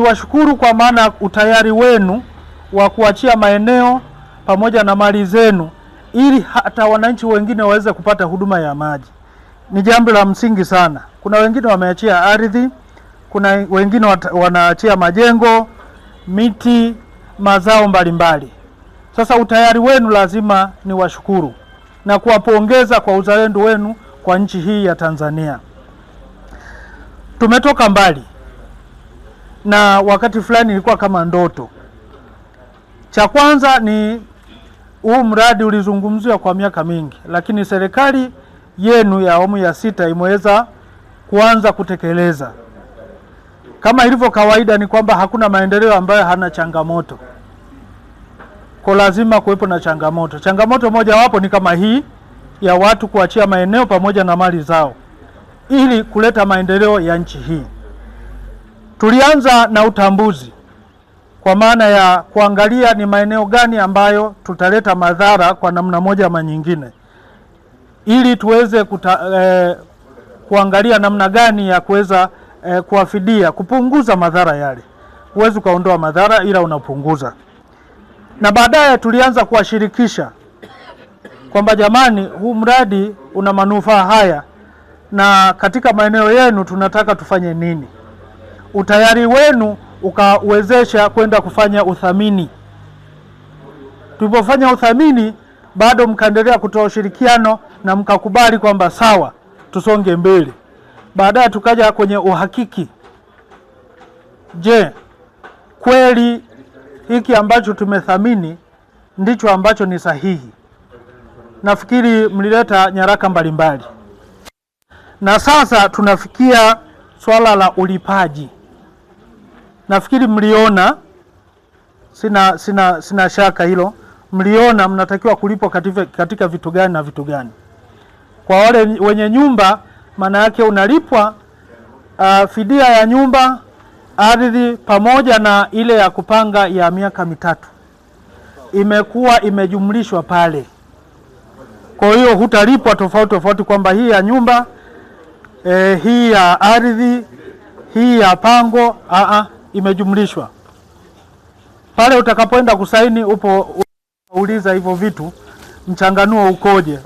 niwashukuru kwa maana utayari wenu wa kuachia maeneo pamoja na mali zenu ili hata wananchi wengine waweze kupata huduma ya maji. Ni jambo la msingi sana. Kuna wengine wameachia ardhi, kuna wengine wanaachia majengo, miti, mazao mbalimbali. Sasa utayari wenu lazima niwashukuru na kuwapongeza kwa uzalendo wenu kwa nchi hii ya Tanzania. Tumetoka mbali na wakati fulani ilikuwa kama ndoto. Cha kwanza ni huu mradi ulizungumziwa kwa miaka mingi, lakini serikali yenu ya awamu ya 6 imeweza kuanza kutekeleza. Kama ilivyo kawaida ni kwamba hakuna maendeleo ambayo hana changamoto. Kwa lazima kuwepo na changamoto. Changamoto moja wapo ni kama hii ya watu kuachia maeneo pamoja na mali zao ili kuleta maendeleo ya nchi hii. Tulianza na utambuzi kwa maana ya kuangalia ni maeneo gani ambayo tutaleta madhara kwa namna moja ama nyingine, ili tuweze kuangalia namna gani ya kuweza kuwafidia, kupunguza madhara yale. Huwezi kuondoa madhara ila unapunguza. Na baadaye tulianza kuwashirikisha kwamba jamani, huu mradi una manufaa haya na katika maeneo yenu tunataka tufanye nini. Utayari wenu ukawezesha kwenda kufanya uthamini. Tulipofanya uthamini bado mkaendelea kutoa ushirikiano na mkakubali kwamba sawa, tusonge mbele. Baadaye tukaja kwenye uhakiki. Je, kweli hiki ambacho tumethamini ndicho ambacho ni sahihi? Nafikiri mlileta nyaraka mbalimbali. Na sasa tunafikia swala la ulipaji. Nafikiri mliona, sina shaka hilo, mliona mnatakiwa kulipwa katika vitu gani na vitu gani. Kwa wale wenye nyumba, maana yake unalipwa fidia ya nyumba, ardhi pamoja na ile ya kupanga ya miaka 3. Imekuwa imejumlishwa pale. Kwa hiyo hutalipwa tofauti kwamba hii ya nyumba, hii ya ardhi, hii ya pango, imejumlishwa. Pale utakapoenda kusaini utauliza hivyo vitu, mchanganuo ukoje,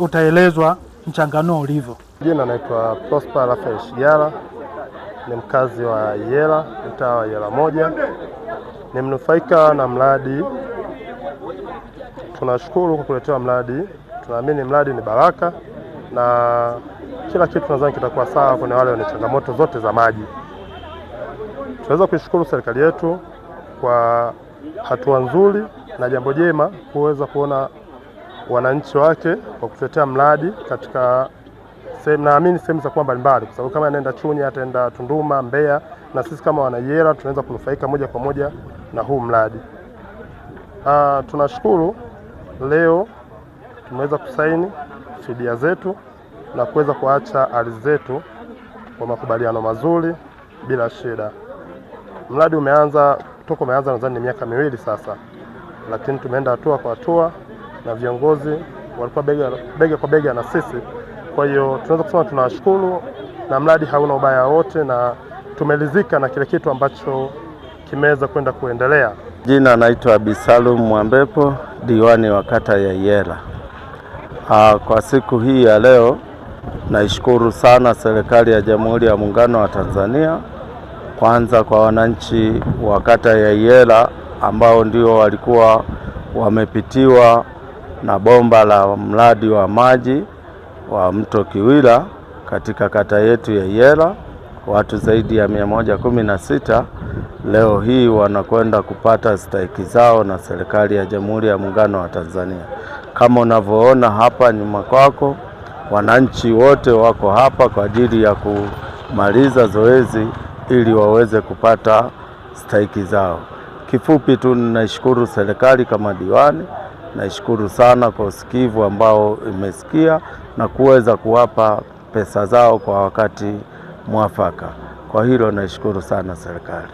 utaelezwa mchanganuo ulivyo. Jina naitwa Prosper Rafael Shigala, ni mkazi wa Iyela, mtaa wa Iyela moja. Ni mnufaika na mradi. Tunashukuru kwa kuletewa mradi. Tunaamini mradi ni baraka na kila kitu nadhani kitakuwa sawa kwa wale wenye changamoto zote za maji. Tunaweza kuishukuru serikali yetu kwa hatua nzuri na jambo jema kuweza kuona wananchi wake kwa kutetea mradi katika sehemu, naamini sehemu za kwa mbalimbali, kwa sababu kama anaenda Chunya, ataenda Tunduma, Mbeya, na sisi kama wana Iyela tunaweza kunufaika moja kwa moja na huu mradi. Tunashukuru leo tumeweza kusaini fidia zetu na kuweza kuacha ardhi zetu kwa makubaliano mazuri bila shida. Mradi umeanza nadhani miaka 2 sasa, lakini tumeenda hatua kwa hatua na viongozi walikuwa bega kwa bega na sisi. Kwa hiyo tunaweza kusema tunashukuru na mradi hauna ubaya wote na tumelizika na kile kitu ambacho kimeweza kwenda kuendelea. Jina naitwa Bisalum Mwambepo, diwani wa kata ya Iyela. Kwa siku hii ya leo naishukuru sana serikali ya Jamhuri ya Muungano wa Tanzania, kwanza kwa wananchi wa kata ya Iyela ambao ndio walikuwa wamepitiwa na bomba la mradi wa maji wa mto Kiwira katika kata yetu ya Iyela. Watu zaidi ya 116 leo hii wanakwenda kupata stahiki zao na serikali ya Jamhuri ya Muungano wa Tanzania. Kama unavyoona hapa nyuma kwako, wananchi wote wako hapa kwa ajili ya kumaliza zoezi ili waweze kupata stahiki zao. Kifupi tu ninaishukuru serikali kama diwani, naishukuru sana kwa usikivu ambao imesikia na kuweza kuwapa pesa zao kwa wakati mwafaka. Kwa hilo naishukuru sana serikali.